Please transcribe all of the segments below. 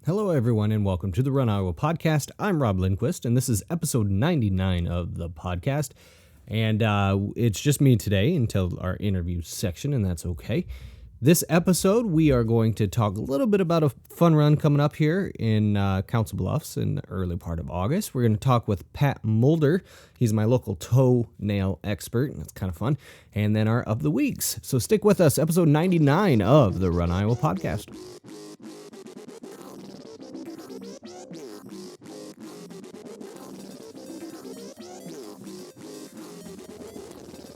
Hello, everyone, and welcome to the RunIowa podcast. I'm Rob Lindquist, and this is episode 99 of the podcast. And it's just me today until our interview section, and that's okay. This episode, we are going to talk a little bit about a fun run coming up here in Council Bluffs in the early part of August. We're going to talk with Pat Mulder. He's my local toenail expert, and that's kind of fun. And then our of the weeks. So stick with us, episode 99 of the RunIowa podcast.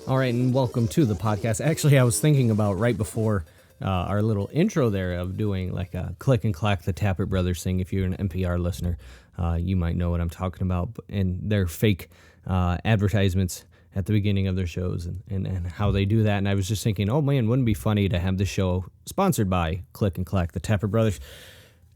All right, and welcome to the podcast. Actually, I was thinking about right before our little intro there of doing like a click and clack the Tappert Brothers thing. If you're an NPR listener, you might know what I'm talking about. And their fake advertisements at the beginning of their shows and how they do that. And I was just thinking, oh man, wouldn't it be funny to have this show sponsored by Click and Clack the Tappert Brothers?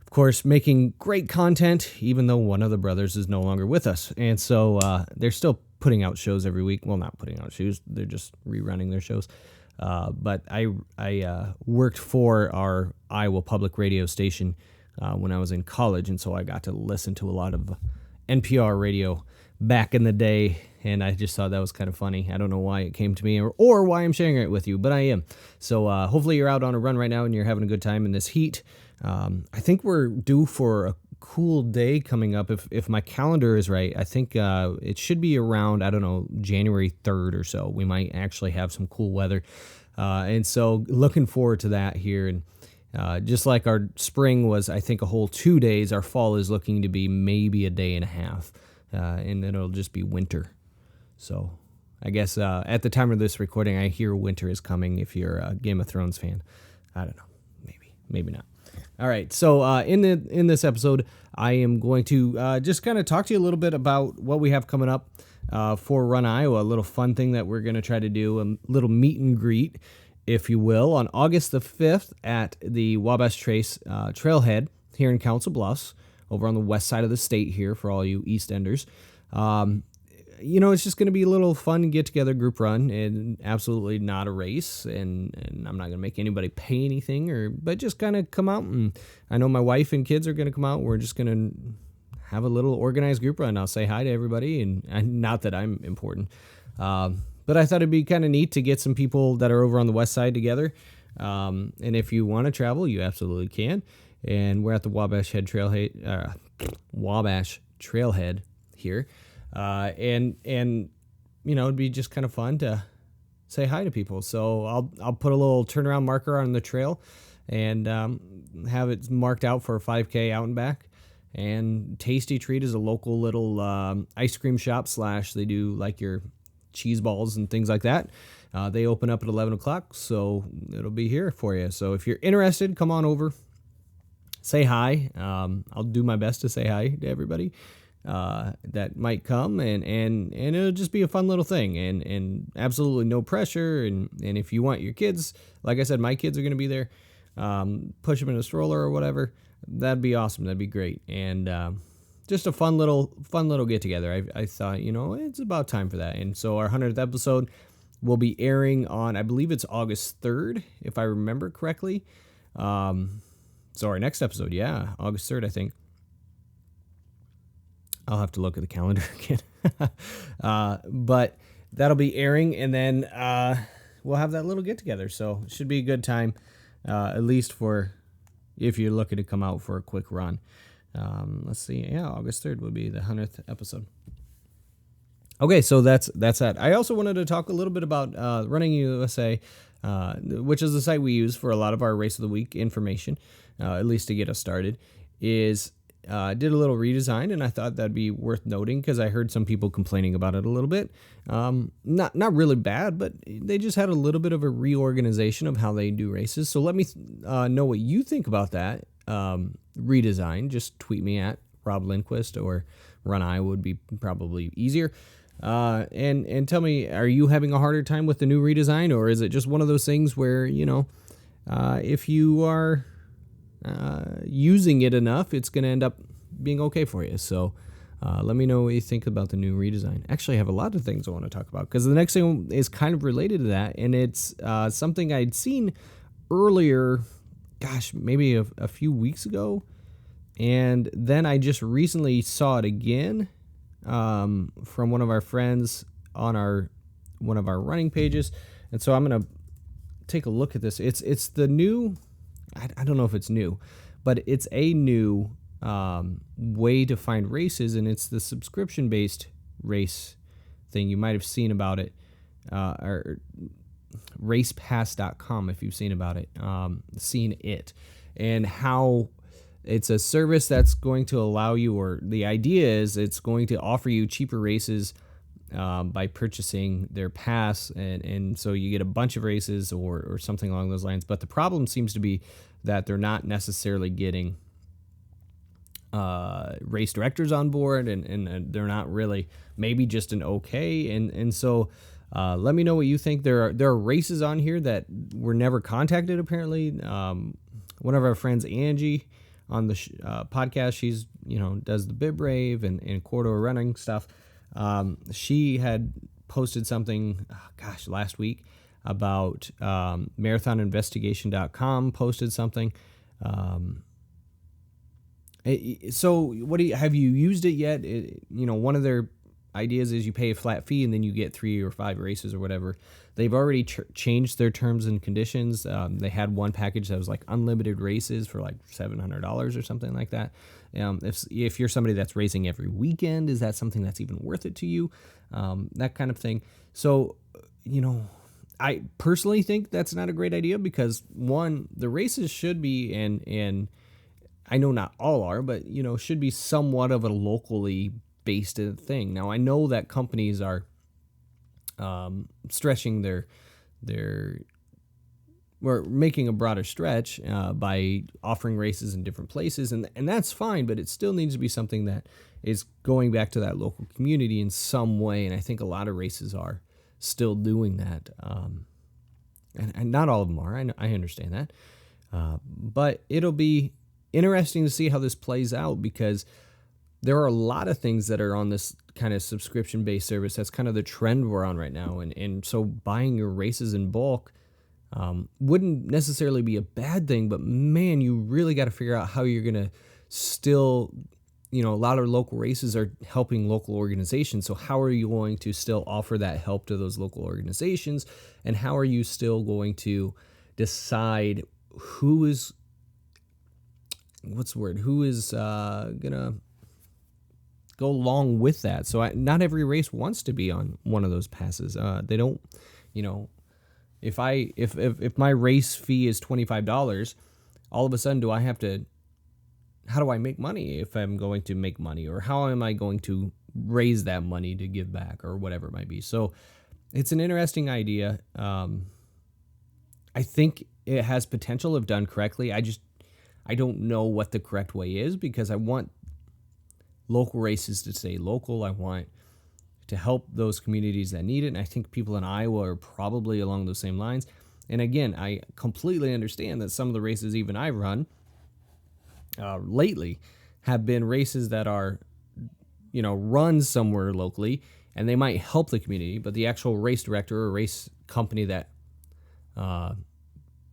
Of course, making great content, even though one of the brothers is no longer with us. And so they're still putting out shows every week. Well, not putting out shows. They're just rerunning their shows. But I worked for our Iowa public radio station when I was in college, and so I got to listen to a lot of NPR radio back in the day, and I just thought that was kind of funny. I don't know why it came to me or why I'm sharing it with you, but I am. So hopefully you're out on a run right now and you're having a good time in this heat. I think we're due for a cool day coming up. If my calendar is right, I think it should be around, I don't know, January 3rd or so. We might actually have some cool weather. And so looking forward to that here. And just like our spring was, I think, a whole 2 days, our fall is looking to be maybe a day and a half. And then it'll just be winter. So I guess at the time of this recording, I hear winter is coming if you're a Game of Thrones fan. I don't know. Maybe not. All right, so in this episode, I am going to just kind of talk to you a little bit about what we have coming up for RunIowa, a little fun thing that we're going to try to do, a little meet and greet, if you will, on August the 5th at the Wabash Trace Trailhead here in Council Bluffs, over on the west side of the state here for all you East Enders. It's just going to be a little fun get-together group run, and absolutely not a race, and I'm not going to make anybody pay anything, but just kind of come out, and I know my wife and kids are going to come out. We're just going to have a little organized group run. I'll say hi to everybody, and not that I'm important, but I thought it'd be kind of neat to get some people that are over on the west side together, and if you want to travel, you absolutely can, and we're at the Wabash Trailhead here. And it'd be just kind of fun to say hi to people. So I'll put a little turnaround marker on the trail and have it marked out for a 5K out and back. And Tasty Treat is a local little ice cream shop / they do like your cheese balls and things like that. They open up at 11 o'clock, so it'll be here for you. So if you're interested, come on over, say hi. I'll do my best to say hi to everybody that might come, and it'll just be a fun little thing, and absolutely no pressure, and if you want your kids, like I said, my kids are going to be there, push them in a stroller or whatever, that'd be awesome, that'd be great, and just a fun little get together. I thought, it's about time for that, and so our 100th episode will be airing on, I believe it's August 3rd, if I remember correctly. So our next episode, August 3rd, I think. I'll have to look at the calendar again. But that'll be airing, and then we'll have that little get-together. So it should be a good time, at least for if you're looking to come out for a quick run. Let's see. Yeah, August 3rd would be the 100th episode. Okay, so that's that. I also wanted to talk a little bit about RunIowa, which is the site we use for a lot of our Race of the Week information, at least to get us started, did a little redesign, and I thought that'd be worth noting because I heard some people complaining about it a little bit. Not really bad, but they just had a little bit of a reorganization of how they do races. So let me know what you think about that redesign. Just tweet me at Rob Lindquist, or RunIowa would be probably easier. And tell me, are you having a harder time with the new redesign, or is it just one of those things where, if you are using it enough, it's going to end up being okay for you. So let me know what you think about the new redesign. Actually, I have a lot of things I want to talk about because the next thing is kind of related to that, and it's something I'd seen earlier, maybe a few weeks ago, And then I just recently saw it again from one of our friends on one of our running pages. And so I'm going to take a look at this. It's the new, I don't know if it's new, but it's a new way to find races, and it's the subscription-based race thing. You might have seen about it, or racepass.com if you've seen about it, seen it, and how it's a service that's going to allow you, or the idea is it's going to offer you cheaper races by purchasing their pass, and so you get a bunch of races or something along those lines. But the problem seems to be that they're not necessarily getting race directors on board, and they're not really, maybe just an okay. And so let me know what you think. There are races on here that were never contacted, apparently. One of our friends, Angie, on the podcast, she's, does the Bib Brave and corridor running stuff. She had posted something, last week about marathoninvestigation.com posted something. So have you used it yet? One of their ideas is you pay a flat fee and then you get 3 or 5 races or whatever. They've already changed their terms and conditions. They had one package that was like unlimited races for like $700 or something like that. If you're somebody that's racing every weekend, is that something that's even worth it to you? That kind of thing. So, I personally think that's not a great idea because, one, the races should be, and I know not all are, but, should be somewhat of a locally based thing. Now, I know that companies are stretching we're making a broader stretch by offering races in different places, and that's fine, but it still needs to be something that is going back to that local community in some way, and I think a lot of races are still doing that, and not all of them are. I understand that, but it'll be interesting to see how this plays out, because there are a lot of things that are on this kind of subscription-based service. That's kind of the trend we're on right now. And so buying your races in bulk wouldn't necessarily be a bad thing, but man, you really got to figure out how you're going to still, a lot of local races are helping local organizations. So how are you going to still offer that help to those local organizations? And how are you still going to decide who is going to go along with that? So not every race wants to be on one of those passes. They don't, if my race fee is $25, all of a sudden how do I make money if I'm going to make money, or how am I going to raise that money to give back, or whatever it might be? So it's an interesting idea. I think it has potential if done correctly. I don't know what the correct way is, because I want local races to stay local. I want to help those communities that need it. And I think people in Iowa are probably along those same lines. And again, I completely understand that some of the races even I run lately have been races that are, run somewhere locally, and they might help the community, but the actual race director or race company that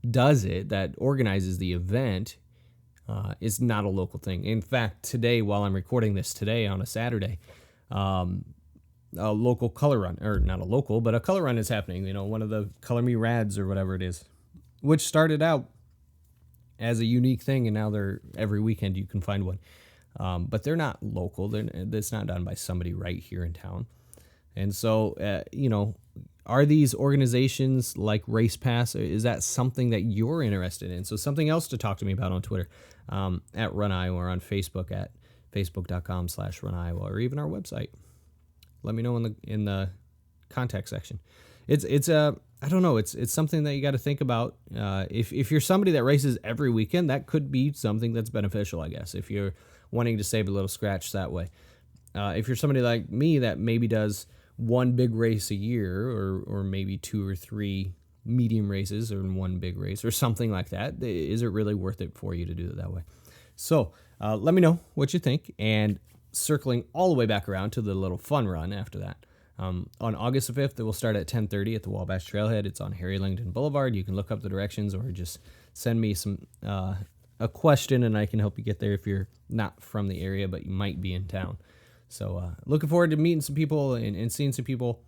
does it, that organizes the event, is not a local thing. In fact, today, while I'm recording this today on a Saturday, a local color run, or not a local, but a color run is happening. One of the Color Me Rads or whatever it is, which started out as a unique thing, and now they're every weekend you can find one. But they're not local. It's not done by somebody right here in town. And so, are these organizations like Race Pass, is that something that you're interested in? So something else to talk to me about on Twitter, at RunIowa, or on Facebook at facebook.com/RunIowa, or even our website. Let me know in the contact section. It's I don't know. It's something that you got to think about. If you're somebody that races every weekend, that could be something that's beneficial, I guess, if you're wanting to save a little scratch that way. If you're somebody like me that maybe does one big race a year, or maybe 2 or 3 medium races or one big race or something like that, is it really worth it for you to do it that way? So let me know what you think. And circling all the way back around to the little fun run after that. On August the 5th, it will start at 10:30 at the Wabash Trailhead. It's on Harry Langdon Boulevard. You can look up the directions or just send me some a question, and I can help you get there if you're not from the area, but you might be in town. So looking forward to meeting some people and seeing some people.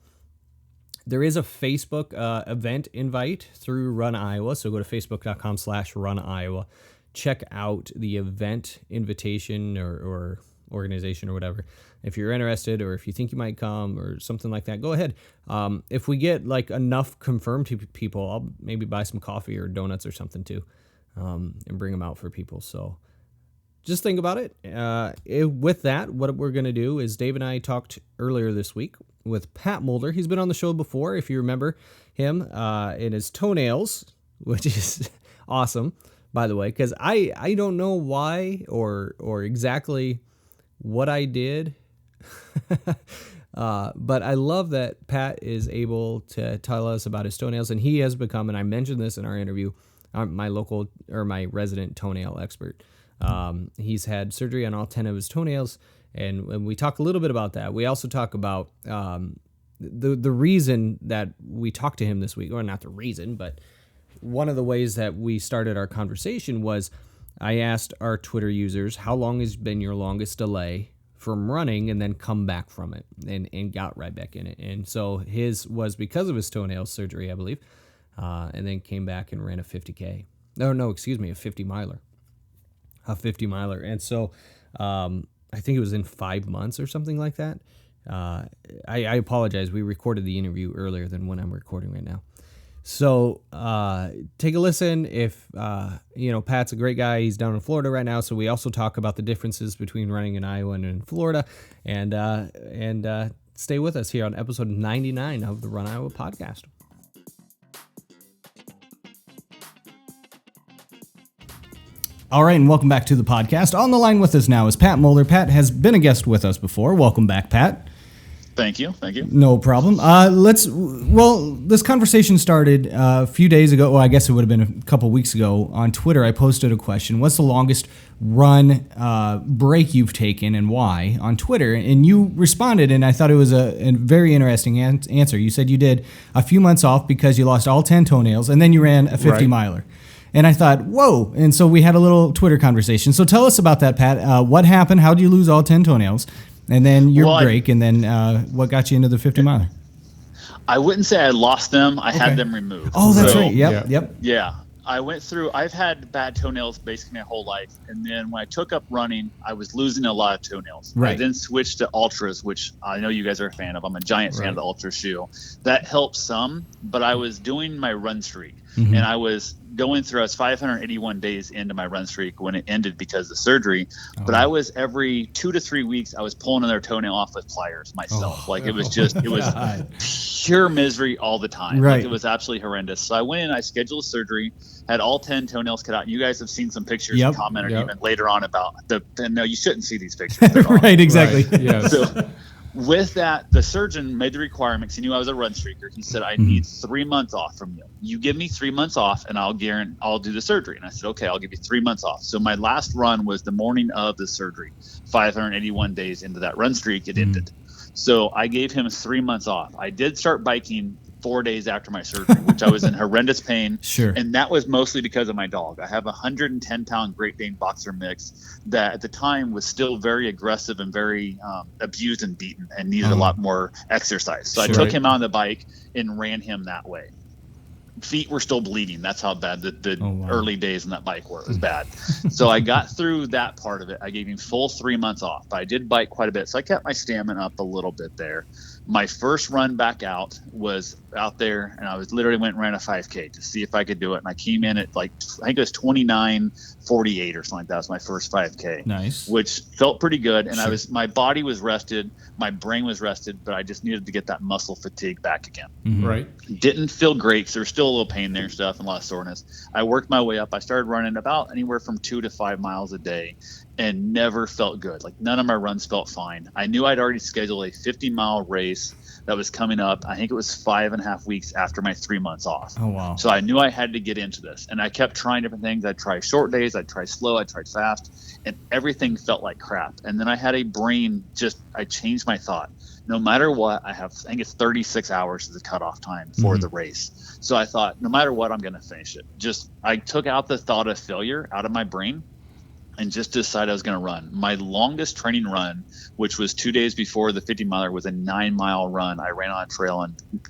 There is a Facebook event invite through RunIowa, so go to facebook.com/RunIowa. Check out the event invitation or organization or whatever. If you're interested or if you think you might come or something like that, go ahead. If we get like enough confirmed people, I'll maybe buy some coffee or donuts or something too, and bring them out for people. So just think about it. With that, what we're going to do is Dave and I talked earlier this week with Pat Mulder. He's been on the show before, if you remember him, in his toenails, which is awesome, by the way, because I don't know why or exactly what I did, but I love that Pat is able to tell us about his toenails, and he has become, and I mentioned this in our interview, my resident toenail expert. He's had surgery on all 10 of his toenails, and we talk a little bit about that. We also talk about the reason that we talked to him this week, or not the reason, but one of the ways that we started our conversation was I asked our Twitter users, how long has been your longest delay from running and then come back from it, and got right back in it. And so his was because of his toenail surgery, I believe, and then came back and ran a 50K. A 50 miler. A 50 miler. And so I think it was in 5 months or something like that. I apologize. We recorded the interview earlier than when I'm recording right now. So take a listen. If Pat's a great guy. He's down in Florida right now. So we also talk about the differences between running in Iowa and in Florida. And stay with us here on episode 99 of the Run Iowa podcast. All right, and welcome back to the podcast. On the line with us now is Pat Mulder. Pat has been a guest with us before. Welcome back, Pat. Thank you. No problem. This conversation started a few days ago. Well, I guess it would have been a couple weeks ago on Twitter. I posted a question. What's the longest run break you've taken and why on Twitter? And you responded, and I thought it was a very interesting answer. You said you did a few months off because you lost all 10 toenails, and then you ran a 50 miler. And I thought, whoa. And so we had a little Twitter conversation. So tell us about that, Pat. What happened? How did you lose all 10 toenails? And then your break, and then what got you into the 50 miler? I wouldn't say I lost them. I had them removed. Oh, that's right. Yep. Yeah. I've had bad toenails basically my whole life. And then when I took up running, I was losing a lot of toenails. Right. I then switched to Ultras, which I know you guys are a fan of. I'm a giant fan of the Ultra shoe. That helped some, but I was doing my run streak. Mm-hmm. And I was going through, I was 581 days into my run streak when it ended because of surgery. Oh. But I was every 2 to 3 weeks, I was pulling another toenail off with pliers myself. It was pure misery all the time. Right. It was absolutely horrendous. So I went in, I scheduled surgery, had all 10 toenails cut out. And you guys have seen some pictures and commented even later on about no, you shouldn't see these pictures. Right, exactly. Right. Yes. So with that, the surgeon made the requirements. He knew I was a run streaker. He said, I need 3 months off from you. You give me 3 months off and I'll do the surgery. And I said, okay, I'll give you 3 months off. So my last run was the morning of the surgery. 581 days into that run streak, it ended. So I gave him 3 months off. I did start biking 4 days after my surgery, which I was in horrendous pain. Sure. And that was mostly because of my dog. I have a 110-pound Great Dane boxer mix that at the time was still very aggressive and very abused and beaten and needed a lot more exercise. So I took him on the bike and ran him that way. Feet were still bleeding. That's how bad the early days in that bike were. It was bad. So I got through that part of it. I gave him full 3 months off. But I did bike quite a bit. So I kept my stamina up a little bit there. My first run back out was out there, and I was literally went and ran a 5K to see if I could do it. And I came in at I think it was 29:48 or something like that. Was my first 5K. Nice. Which felt pretty good. And my body was rested, my brain was rested, but I just needed to get that muscle fatigue back again. Mm-hmm. Right. Didn't feel great because there was still a little pain there and stuff and a lot of soreness. I worked my way up. I started running about anywhere from 2 to 5 miles a day. and never felt good. Like none of my runs felt fine. I knew I'd already scheduled a 50-mile race that was coming up. I think it was 5.5 weeks after my 3 months off. Oh, wow. So I knew I had to get into this. And I kept trying different things. I'd try short days. I'd try slow. I'd try fast. And everything felt like crap. And then I had a brain I changed my thought. No matter what, I think it's 36 hours is the cutoff time for the race. So I thought, no matter what, I'm going to finish it. I took out the thought of failure out of my brain and just decided I was going to run. My longest training run, which was 2 days before the 50-miler, was a 9-mile run. I ran on a trail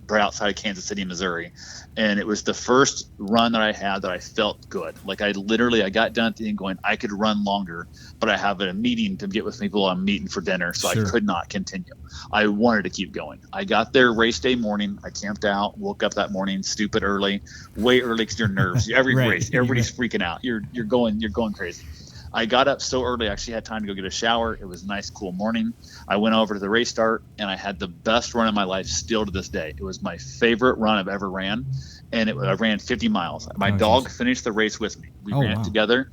right outside of Kansas City, Missouri. And it was the first run that I had that I felt good. Like I got done at the end going, I could run longer, but I have a meeting to get with people I'm meeting for dinner, so Sure. I could not continue. I wanted to keep going. I got there race day morning. I camped out, woke up that morning, stupid early, way early because your nerves. Every Right. race, everybody's freaking out. You're going crazy. I got up so early, I actually had time to go get a shower. It was a nice, cool morning. I went over to the race start, and I had the best run of my life still to this day. It was my favorite run I've ever ran, and I ran 50 miles. My dog finished the race with me. We ran it together.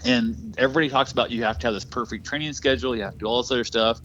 And everybody talks about you have to have this perfect training schedule. You have to do all this other stuff.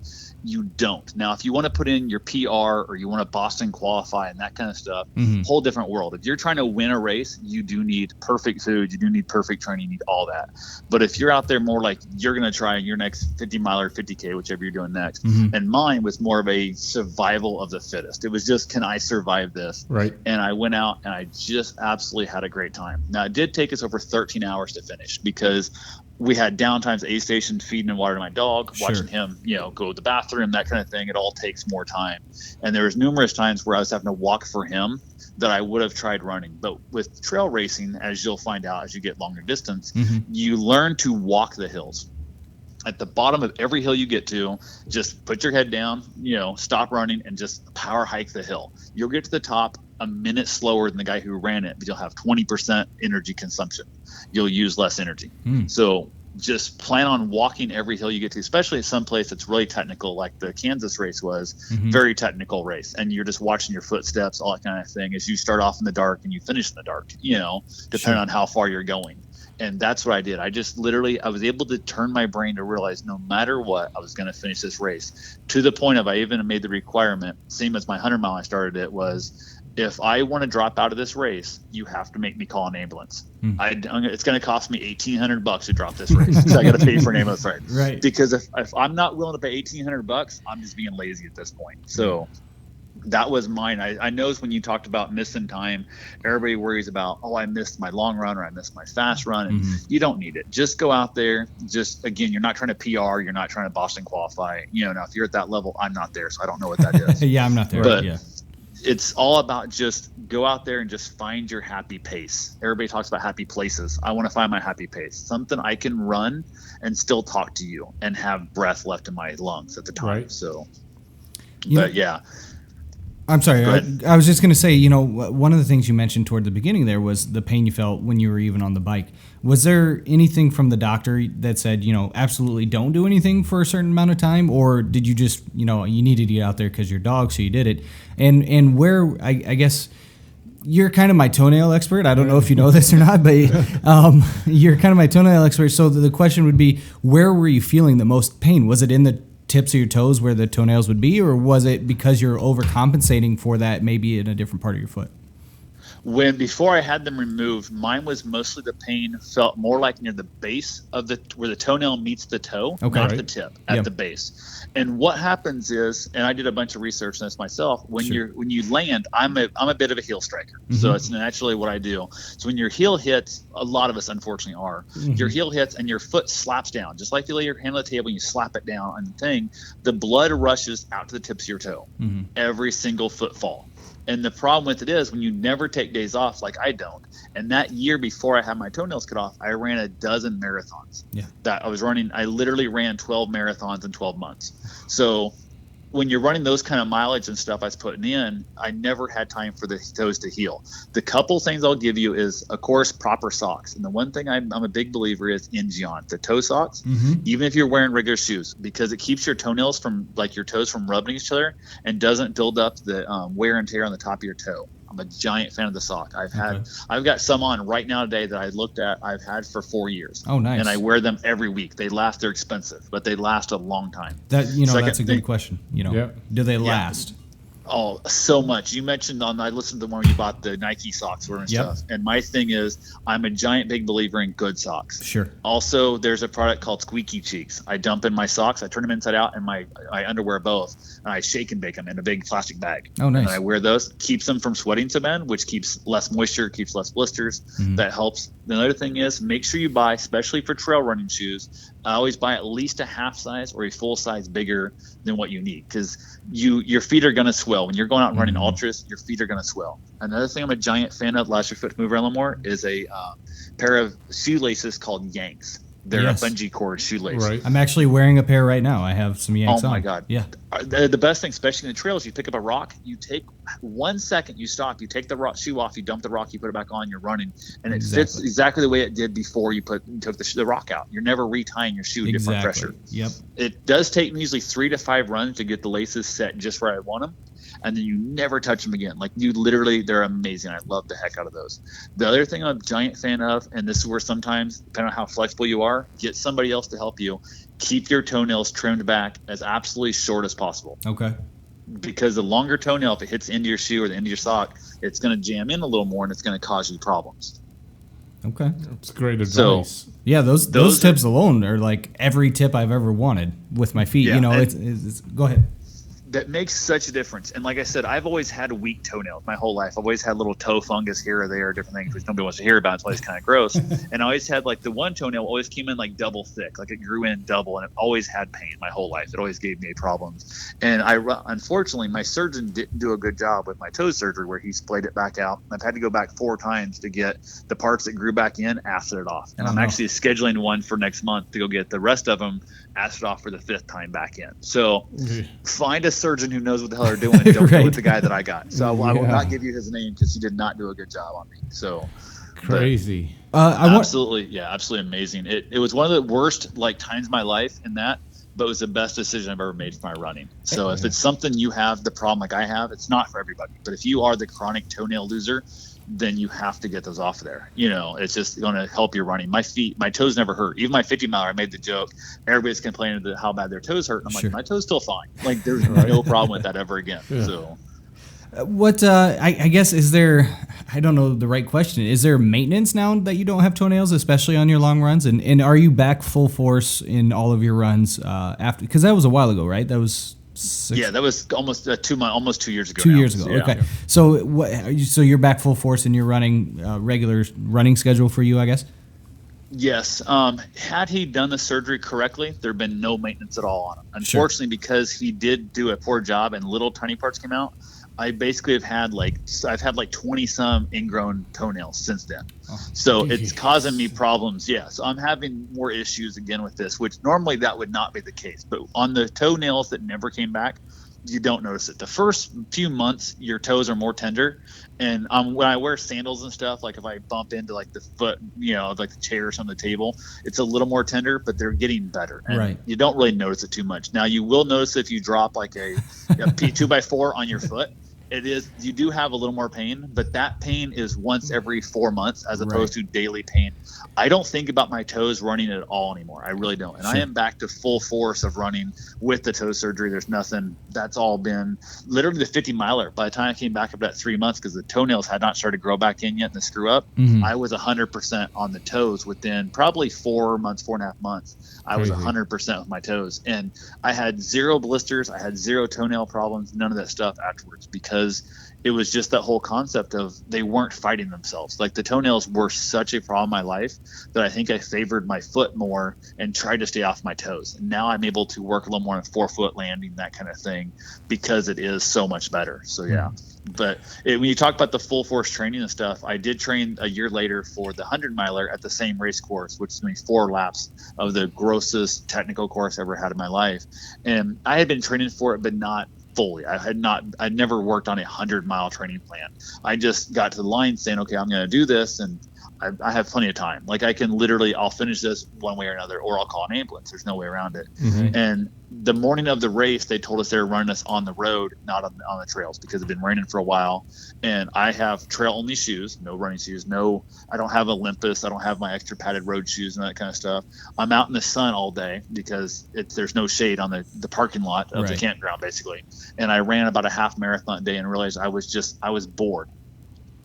You don't. Now, if you want to put in your PR or you want to Boston qualify and that kind of stuff, whole different world. If you're trying to win a race, you do need perfect food. You do need perfect training. You need all that. But if you're out there more like you're going to try your next 50 mile or 50K, whichever you're doing next, and mine was more of a survival of the fittest. It was just, can I survive this? Right. And I went out and I just absolutely had a great time. Now, it did take us over 13 hours to finish because we had downtimes at aid station feeding and watering my dog, watching him, go to the bathroom, that kind of thing. It all takes more time. And there was numerous times where I was having to walk for him that I would have tried running. But with trail racing, as you'll find out as you get longer distance, you learn to walk the hills. At the bottom of every hill you get to, just put your head down, stop running and just power hike the hill. You'll get to the top a minute slower than the guy who ran it, but you'll have 20% energy consumption. You'll use less energy. So just plan on walking every hill you get to, especially at some place that's really technical, like the Kansas race was, very technical race. And you're just watching your footsteps, all that kind of thing, as you start off in the dark and you finish in the dark, depending on how far you're going. And that's what I did. I just I was able to turn my brain to realize no matter what, I was going to finish this race, to the point of I even made the requirement, same as my 100-mile I started it, was if I want to drop out of this race, you have to make me call an ambulance. It's going to cost me $1,800 to drop this race. So I got to pay for an ambulance ride. Right. Because if I'm not willing to pay $1,800, I'm just being lazy at this point. So that was mine. I know when you talked about missing time, everybody worries about, I missed my long run or I missed my fast run. And you don't need it. Just go out there. Again, you're not trying to PR. You're not trying to Boston qualify. Now if you're at that level, I'm not there. So I don't know what that is. Yeah, I'm not there. But it's all about just go out there and just find your happy pace. Everybody talks about happy places. I want to find my happy pace, something I can run and still talk to you and have breath left in my lungs at the time. Right. So, yeah. I'm sorry. I was just going to say, one of the things you mentioned toward the beginning there was the pain you felt when you were even on the bike. Was there anything from the doctor that said, absolutely don't do anything for a certain amount of time? Or did you just, you needed to get out there because you're dog, so you did it? And where, I guess, you're kind of my toenail expert. I don't know if you know this or not, but you're kind of my toenail expert. So the question would be, where were you feeling the most pain? Was it in the tips of your toes where the toenails would be, or was it because you're overcompensating for that maybe in a different part of your foot? Before I had them removed, mine was mostly the pain felt more like near the base of where the toenail meets the toe, not the tip, at the base. And what happens is, and I did a bunch of research on this myself, when you land, I'm a bit of a heel striker. So it's naturally what I do. So when your heel hits, a lot of us unfortunately are, your heel hits and your foot slaps down. Just like you lay your hand on the table and you slap it down on the thing, the blood rushes out to the tips of your toe. Every single footfall. And the problem with it is when you never take days off, like I don't. And that year before I had my toenails cut off, I ran a dozen marathons. That I was running. I literally ran 12 marathons in 12 months. So when you're running those kind of mileage and stuff I was putting in, I never had time for the toes to heal. The couple things I'll give you is, of course, proper socks. And the one thing I'm a big believer is Ingeon, the toe socks, even if you're wearing regular shoes, because it keeps your toenails from, like your toes from rubbing each other and doesn't build up the wear and tear on the top of your toe. I'm a giant fan of the sock. I've got some on right now today that I looked at. I've had for 4 years. Oh, nice. And I wear them every week. They're expensive, but they last a long time. That's a good question. Do they last? Oh, so much. You mentioned I listened to the one where you bought the Nike socks and stuff. And my thing is, I'm a giant big believer in good socks. Sure. Also, there's a product called Squeaky Cheeks. I dump in my socks, I turn them inside out, and my underwear both, and I shake and bake them in a big plastic bag. Oh, nice. And I wear those. Keeps them from sweating so bad, which keeps less moisture, keeps less blisters. Mm-hmm. That helps. The other thing is, make sure you buy, especially for trail running shoes, I always buy at least a half size or a full size bigger than what you need, because your feet are going to swell. When you're going out and running ultras, your feet are going to swell. Another thing I'm a giant fan of, allows your foot to move around a little more, is a pair of shoelaces called Yanks. They're a bungee cord shoelace. Right. I'm actually wearing a pair right now. I have some Yanks on. Oh my God. Yeah. The best thing, especially in the trails, you pick up a rock, you take 1 second, you stop, you take the shoe off, you dump the rock, you put it back on, you're running, and it fits exactly the way it did before you took the rock out. You're never retying your shoe to different pressure. Yep. It does take me usually 3 to 5 runs to get the laces set just where I want them. And then you never touch them again. Like, they're amazing. I love the heck out of those. The other thing I'm a giant fan of, and this is where sometimes, depending on how flexible you are, get somebody else to help you. Keep your toenails trimmed back as absolutely short as possible. Okay. Because the longer toenail, if it hits the end of your shoe or the end of your sock, it's going to jam in a little more, and it's going to cause you problems. Okay. That's great advice. So, yeah, those tips alone are like every tip I've ever wanted with my feet. Yeah, it's go ahead. That makes such a difference. And like I said, I've always had weak toenails my whole life. I've always had little toe fungus here or there, different things which nobody wants to hear about. It's always kind of gross. And I always had, like, the one toenail always came in like double thick, like it grew in double, and it always had pain my whole life. It always gave me problems. And unfortunately, my surgeon didn't do a good job with my toe surgery, where he splayed it back out. I've had to go back 4 times to get the parts that grew back in acided off. And I'm actually scheduling one for next month to go get the rest of them acid off for the 5th time back in. So find a surgeon who knows what the hell they're doing. Don't go with the guy that I got. So I will not give you his name, because he did not do a good job on me. So crazy. Absolutely amazing. It was one of the worst times of my life in that, but it was the best decision I've ever made for my running. So if it's something you have the problem like I have, it's not for everybody. But if you are the chronic toenail loser, then you have to get those off of there. It's just going to help your running. My toes never hurt. Even my 50 miler, I made the joke. Everybody's complaining about how bad their toes hurt. And I'm like, my toes still fine. Like, there's no problem with that ever again. Yeah. So, I guess, is there, I don't know the right question. Is there maintenance now that you don't have toenails, especially on your long runs? And are you back full force in all of your runs after? Because that was a while ago, right? That was that was almost 2 years ago. 2 years ago. Yeah. Okay. So you're back full force in your running, regular running schedule for you, I guess? Yes. Had he done the surgery correctly, there'd been no maintenance at all on him. Unfortunately, because he did do a poor job and little tiny parts came out, I basically have had I've had 20 some ingrown toenails since then. So it's causing me problems. Yeah. So I'm having more issues again with this, which normally that would not be the case. But on the toenails that never came back, you don't notice it. The first few months, your toes are more tender. And when I wear sandals and stuff, like if I bump into the foot, like the chairs on the table, it's a little more tender, but they're getting better. And you don't really notice it too much. Now, you will notice if you drop a P2x4 on your foot. You do have a little more pain, but that pain is once every 4 months as opposed to daily pain. I don't think about my toes running at all anymore. I really don't. And I am back to full force of running with the toe surgery. There's nothing. That's all been literally the 50 miler. By the time I came back up that 3 months, because the toenails had not started to grow back in yet and the screw up, I was 100% on the toes within probably 4.5 months. I was 100% with my toes. And I had 0 blisters. I had 0 toenail problems, none of that stuff afterwards, because it was just that whole concept of they weren't fighting themselves. Like, the toenails were such a problem in my life that I think I favored my foot more and tried to stay off my toes. And now I'm able to work a little more on 4-foot landing, that kind of thing, because it is so much better. So, yeah. But when you talk about the full force training and stuff, I did train a year later for the 100 miler at the same race course, which means 4 laps of the grossest technical course I ever had in my life. And I had been training for it, but not fully. I'd never worked on a 100-mile training plan. I just got to the line saying, okay, I'm going to do this. And I have plenty of time. Like I can literally, I'll finish this one way or another, or I'll call an ambulance. There's no way around it. And the morning of the race, they told us they were running us on the road, not on the trails, because it's been raining for a while. And I have trail only shoes, no running shoes, I don't have Olympus. I don't have my extra padded road shoes and that kind of stuff. I'm out in the sun all day because there's no shade on the parking lot of the campground basically. And I ran about a half marathon a day and realized I was bored.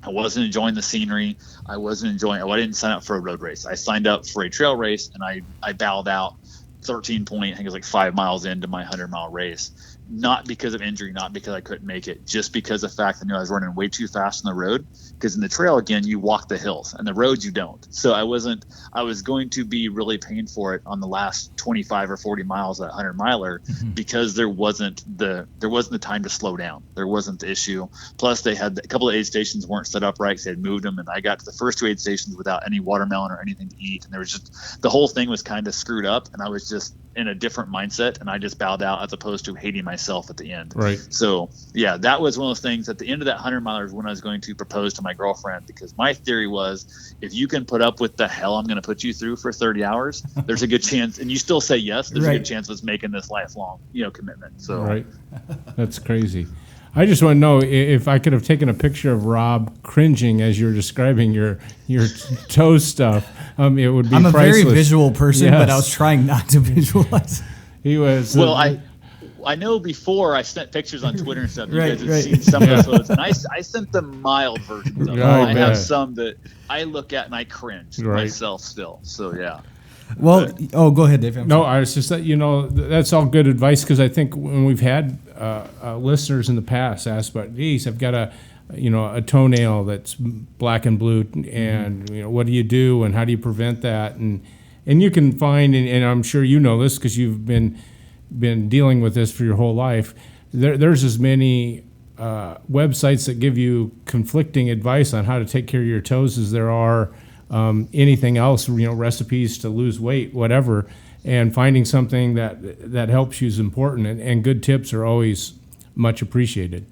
I wasn't enjoying the scenery. I didn't sign up for a road race. I signed up for a trail race, and I bowed out 13 point, I think it was like 5 miles into my 100-mile race. Not because of injury, not because I couldn't make it, just because of the fact that I knew I was running way too fast on the road. Because in the trail, again, you walk the hills, and the roads you don't. So I was going to be really paying for it on the last 25 or 40 miles of that 100-miler because there wasn't the time to slow down. There wasn't the issue. Plus, they had a couple of aid stations weren't set up right because they had moved them, and I got to the first 2 aid stations without any watermelon or anything to eat, and there was just the whole thing was kind of screwed up, and I was just in a different mindset, and I just bowed out as opposed to hating myself at the end. Right. So yeah, that was one of those things at the end of that 100-miler is when I was going to propose to my girlfriend, because my theory was if you can put up with the hell I'm going to put you through for 30 hours, there's a good chance, and you still say yes, there's a good chance of us making this lifelong, commitment. So right. That's crazy. I just want to know if I could have taken a picture of Rob cringing as you were describing your toe stuff. It would be I'm a priceless. very visual person, Yes. but I was trying not to visualize. He was. Well, I know before I sent pictures on Twitter and stuff. You guys have seen some of those photos, and I sent the mild versions of them. I have some that I look at and I cringe myself still. So yeah. Well, go ahead, Dave. No, I was just that that's all good advice, because I think when we've had listeners in the past ask about, geez, I've got a toenail that's black and blue, and what do you do and how do you prevent that? And you can find, and I'm sure you know this because you've been dealing with this for your whole life. There's as many websites that give you conflicting advice on how to take care of your toes as there are anything else, recipes to lose weight, whatever, and finding something that helps you is important, and good tips are always much appreciated.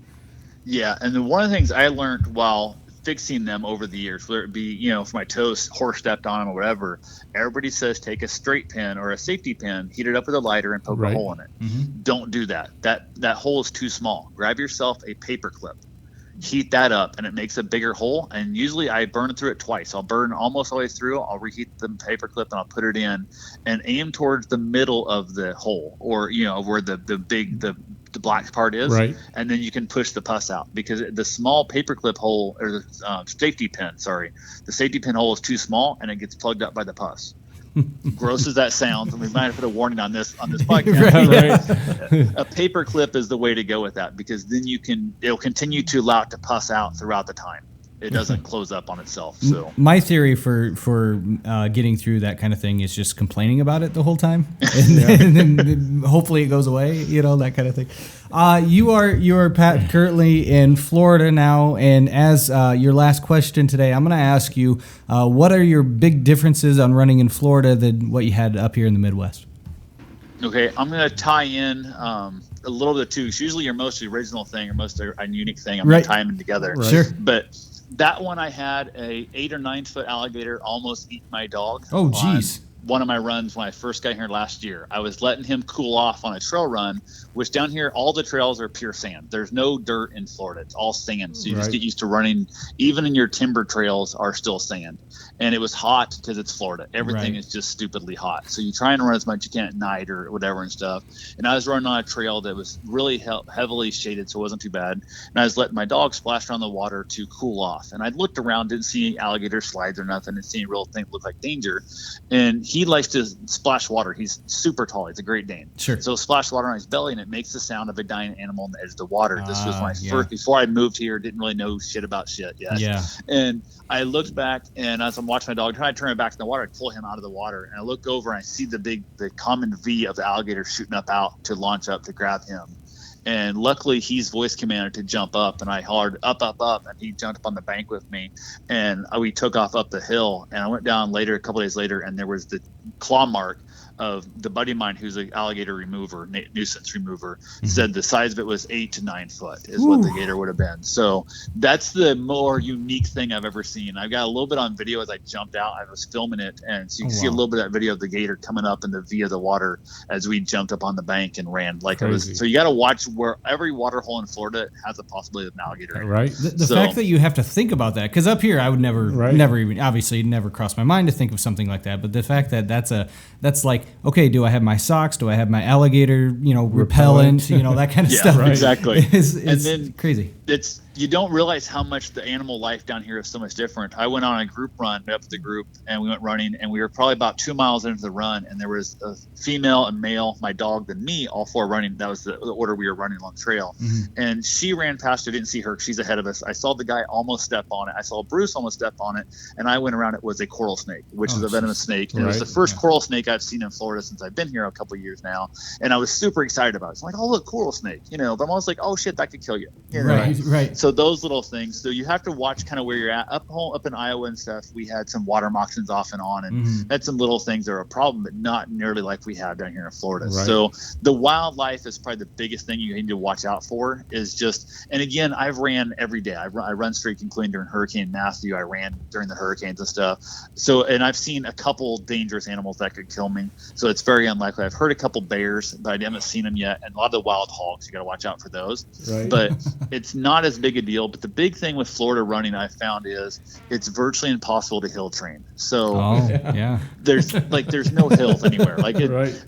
Yeah, and then one of the things I learned while fixing them over the years, whether it be, for my toes, horse stepped on them or whatever, everybody says take a straight pin or a safety pin, heat it up with a lighter and poke a hole in it. Don't do that. That hole is too small. Grab yourself a paper clip. Heat that up, and it makes a bigger hole, and usually I burn through it twice. I'll burn almost all the way through, I'll reheat the paper clip, and I'll put it in and aim towards the middle of the hole, or where the black part is, and then you can push the pus out, because the small paper clip hole, or the safety pin hole is too small, and it gets plugged up by the pus. Gross as that sounds, and we might have put a warning on this podcast. A paper clip is the way to go with that, because then it'll continue to allow it to pus out throughout the time. It doesn't close up on itself. So my theory for getting through that kind of thing is just complaining about it the whole time, and then hopefully it goes away, that kind of thing. You are Pat, currently in Florida now, and as your last question today, I'm going to ask you, what are your big differences on running in Florida than what you had up here in the Midwest? Okay, I'm going to tie in a little bit too. Usually your most original thing or most unique thing, I'm going to tie them together. Right. Sure. But that one, I had a 8 or 9 foot alligator almost eat my dog. Oh, geez. One of my runs when I first got here last year. I was letting him cool off on a trail run, which down here, all the trails are pure sand. There's no dirt in Florida. It's all sand. So you just get used to running. Even in your timber trails are still sand. And it was hot because it's Florida. Everything is just stupidly hot. So you try and run as much as you can at night or whatever and stuff. And I was running on a trail that was really heavily shaded, so it wasn't too bad. And I was letting my dog splash around the water to cool off. And I looked around, didn't see any alligator slides or nothing, didn't see any real thing that looked like danger. And he likes to splash water. He's super tall. He's a Great Dane. Sure. So splash water on his belly, and it makes the sound of a dying animal on the edge of the water. This was my first, before I moved here, didn't really know shit about shit yet. Yeah. And I looked back, and as I'm watching my dog, trying to turn it back in the water, I pull him out of the water, and I look over and I see the common V of the alligator shooting up out to launch up to grab him. And luckily, he's voice commanded to jump up, and I hollered up, up, up, and he jumped up on the bank with me, and we took off up the hill. And I went down later, a couple days later, and there was the claw mark of the buddy of mine who's an alligator remover, nuisance remover, said the size of it was 8 to 9 foot is what the gator would have been. So that's the more unique thing I've ever seen. I've got a little bit on video as I jumped out. I was filming it, and so you can see a little bit of that video of the gator coming up in the V of the water as we jumped up on the bank and ran like it was. So you got to watch where every water hole in Florida has a possibility of an alligator. Right. The fact that you have to think about that, because up here I would never even, obviously never cross my mind to think of something like that. But the fact that that's like, okay, do I have my socks? Do I have my alligator, repellent, that kind of stuff. Right. Exactly. It's then crazy. You don't realize how much the animal life down here is so much different. I went on a group run up the group, and we went running, and we were probably about 2 miles into the run, and there was a female, a male, my dog, and me, all four running. That was the order we were running along the trail. And she ran past. I didn't see her. She's ahead of us. I saw the guy almost step on it. I saw Bruce almost step on it, and I went around. It was a coral snake, which is a venomous snake. It was the first coral snake I've seen in Florida since I've been here a couple of years now, and I was super excited about it. It's like, oh, look, coral snake, but I'm always like, oh shit, that could kill you. Right. So those little things. So you have to watch kind of where you're at. Up in Iowa and stuff, we had some water moccasins off and on, and had some little things that are a problem, but not nearly like we have down here in Florida. Right. So the wildlife is probably the biggest thing you need to watch out for. Is just, and again, I've ran every day. I run streak, including during Hurricane Matthew. I ran during the hurricanes and stuff. So, and I've seen a couple dangerous animals that could kill me. So it's very unlikely. I've heard a couple bears, but I haven't seen them yet. And a lot of the wild hogs, you got to watch out for those. Right. But it's not as big a deal. But the big thing with Florida running I found is it's virtually impossible to hill train. So there's no hills anywhere.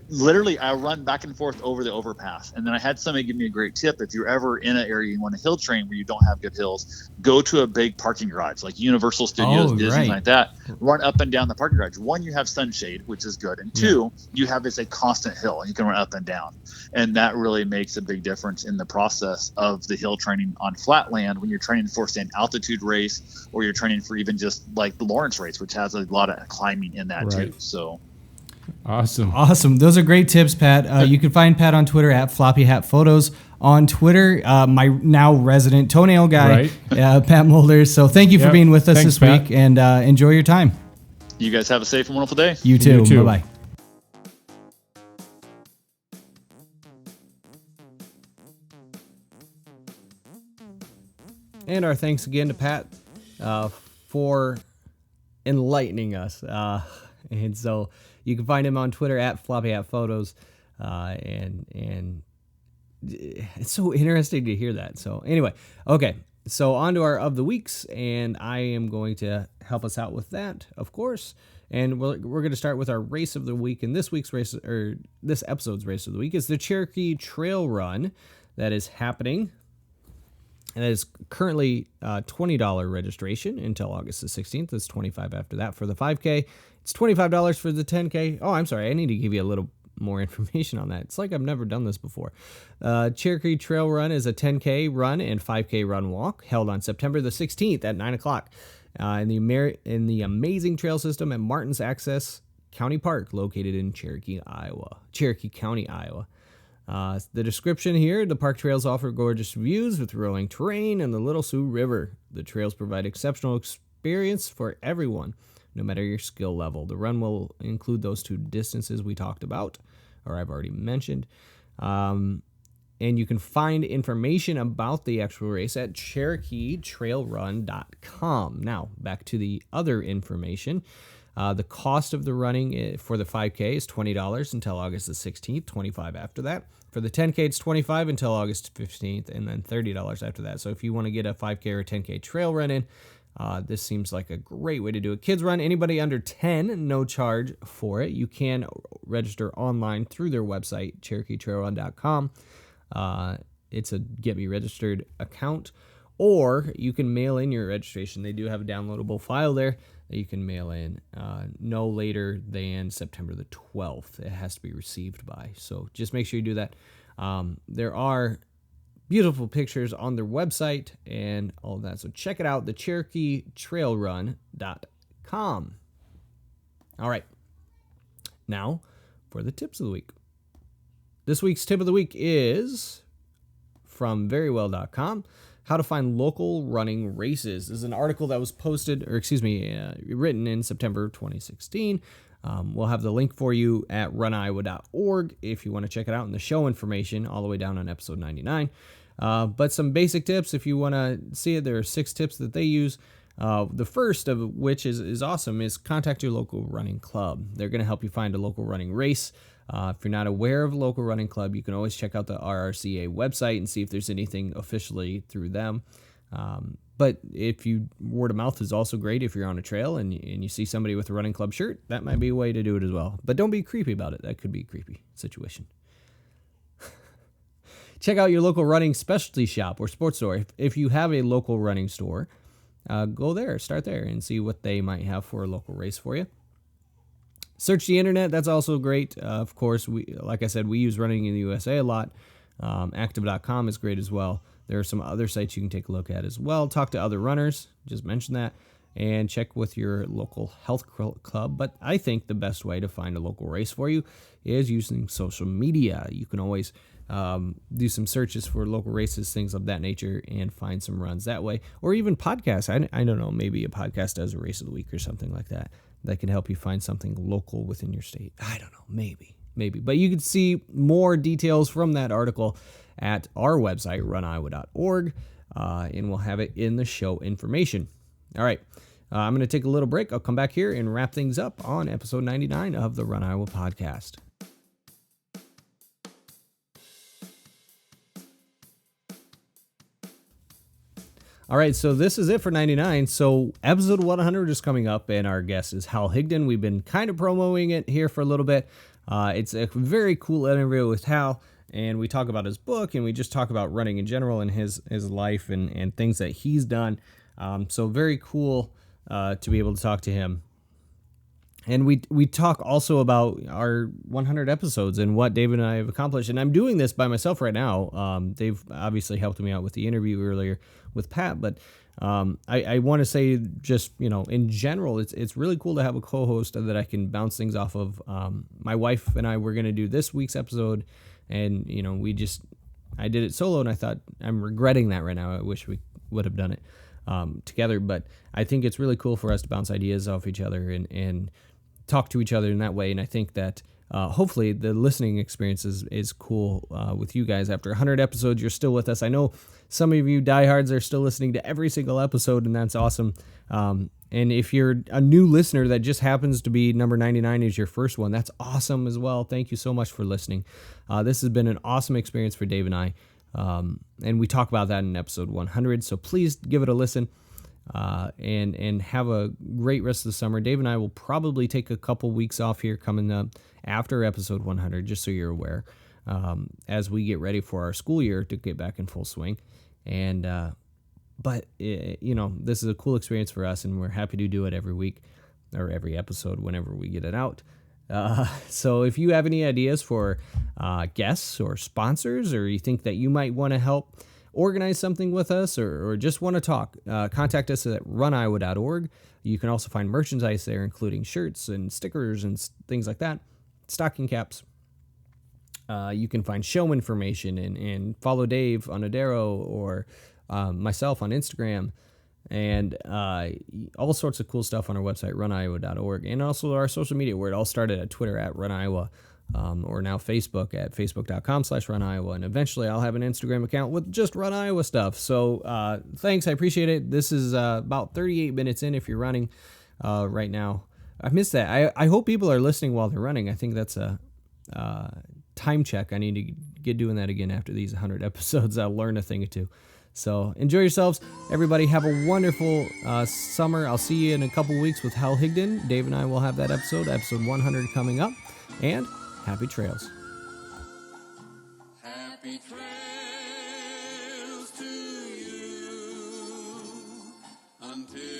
Literally I run back and forth over the overpass. And then I had somebody give me a great tip. If you're ever in an area you want to hill train where you don't have good hills, go to a big parking garage like Universal Studios, Disney, like that. Run up and down the parking garage. One, you have sunshade, which is good. And two, you have a constant hill and you can run up and down. And that really makes a big difference in the process of the hill training on flat land when you're training for an altitude race, or you're training for even just like the Lawrence race, which has a lot of climbing in that too. So awesome. Those are great tips, Pat. You can find Pat on Twitter at Floppy Hat Photos on Twitter. My now resident toenail guy, Pat Mulder. So thank you for being with us this week, and enjoy your time. You guys have a safe and wonderful day. You too. Bye bye. And our thanks again to Pat for enlightening us. And so you can find him on Twitter at Floppy Hat Photos. And it's so interesting to hear that. So anyway, okay. So on to our of the weeks, and I am going to help us out with that, of course. And we're going to start with our race of the week. And this week's race, or this episode's race of the week, is the Cherokee Trail Run that is happening. And it is currently $20 registration until August the 16th. It's $25 after that for the 5K. It's $25 for the 10K. Oh, I'm sorry. I need to give you a little more information on that. It's like I've never done this before. Cherokee Trail Run is a 10K run and 5K run walk held on September the 16th at 9 o'clock in the amazing trail system at Martin's Access County Park, located in Cherokee County, Iowa. The description here: the park trails offer gorgeous views with rolling terrain and the Little Sioux River. The trails provide exceptional experience for everyone, no matter your skill level. The run will include those two distances we talked about, or I've already mentioned. And you can find information about the actual race at CherokeeTrailRun.com. Now, back to the other information. The cost of the running for the 5K is $20 until August the 16th, $25 after that. For the 10K, it's $25 until August 15th, and then $30 after that. So if you want to get a 5K or 10K trail run in, this seems like a great way to do a kids run. Anybody under 10, no charge for it. You can register online through their website, CherokeeTrailRun.com. It's a Get Me Registered account, or you can mail in your registration. They do have a downloadable file there that you can mail in no later than September the 12th. It has to be received by. So just make sure you do that. There are beautiful pictures on their website and all of that. So check it out, the CherokeeTrailRun.com. All right. Now for the tips of the week. This week's tip of the week is from verywell.com. How to find local running races. This is an article that was posted, written in September 2016. We'll have the link for you at RunIowa.org if you want to check it out, and the show information all the way down on episode 99. But some basic tips, if you want to see it, there are 6 tips that they use. The first of which is awesome, is contact your local running club. They're going to help you find a local running race. If you're not aware of a local running club, you can always check out the RRCA website and see if there's anything officially through them. But if word of mouth is also great. If you're on a trail and you see somebody with a running club shirt, that might be a way to do it as well. But don't be creepy about it. That could be a creepy situation. Check out your local running specialty shop or sports store. If you have a local running store, go there, start there, and see what they might have for a local race for you. Search the internet. That's also great. Of course, like I said, we use Running in the USA a lot. Active.com is great as well. There are some other sites you can take a look at as well. Talk to other runners. Just mention that. And check with your local health club. But I think the best way to find a local race for you is using social media. You can always do some searches for local races, things of that nature, and find some runs that way. Or even podcasts. I don't know, maybe a podcast does a race of the week or something like that can help you find something local within your state. I don't know, maybe. But you can see more details from that article at our website, runiowa.org, and we'll have it in the show information. All right, I'm going to take a little break. I'll come back here and wrap things up on episode 99 of the Run Iowa podcast. All right, so this is it for 99. So episode 100 is coming up, and our guest is Hal Higdon. We've been kind of promoting it here for a little bit. It's a very cool interview with Hal, and we talk about his book, and we just talk about running in general and his life and things that he's done. So very cool to be able to talk to him. And we talk also about our 100 episodes and what David and I have accomplished. And I'm doing this by myself right now. They've obviously helped me out with the interview earlier with Pat, but I want to say just, in general, it's really cool to have a co-host that I can bounce things off of. My wife and I were going to do this week's episode, and, I did it solo, and I thought I'm regretting that right now. I wish we would have done it together, but I think it's really cool for us to bounce ideas off each other and talk to each other in that way. And I think that hopefully the listening experience is cool with you guys. After 100 episodes, you're still with us. I know some of you diehards are still listening to every single episode, and that's awesome. And if you're a new listener that just happens to be number 99 is your first one, that's awesome as well. Thank you so much for listening. This has been an awesome experience for Dave and I. And we talk about that in episode 100. So please give it a listen. And have a great rest of the summer. Dave and I will probably take a couple weeks off here coming up after episode 100, just so you're aware, as we get ready for our school year to get back in full swing. And but this is a cool experience for us, and we're happy to do it every week or every episode whenever we get it out. So if you have any ideas for guests or sponsors, or you think that you might want to help organize something with us, or just want to talk, contact us at runiowa.org. You can also find merchandise there, including shirts and stickers and things like that, stocking caps. You can find show information and follow Dave on Adero or myself on Instagram, and all sorts of cool stuff on our website, runiowa.org, and also our social media, where it all started at Twitter at RunIowa. Or now Facebook at facebook.com/RunIowa. And eventually I'll have an Instagram account with just Run Iowa stuff. So thanks. I appreciate it. This is about 38 minutes in if you're running right now. I missed that. I hope people are listening while they're running. I think that's a time check. I need to get doing that again after these 100 episodes. I'll learn a thing or two. So enjoy yourselves. Everybody have a wonderful summer. I'll see you in a couple weeks with Hal Higdon. Dave and I will have that episode 100 coming up. And happy trails. Happy trails to you until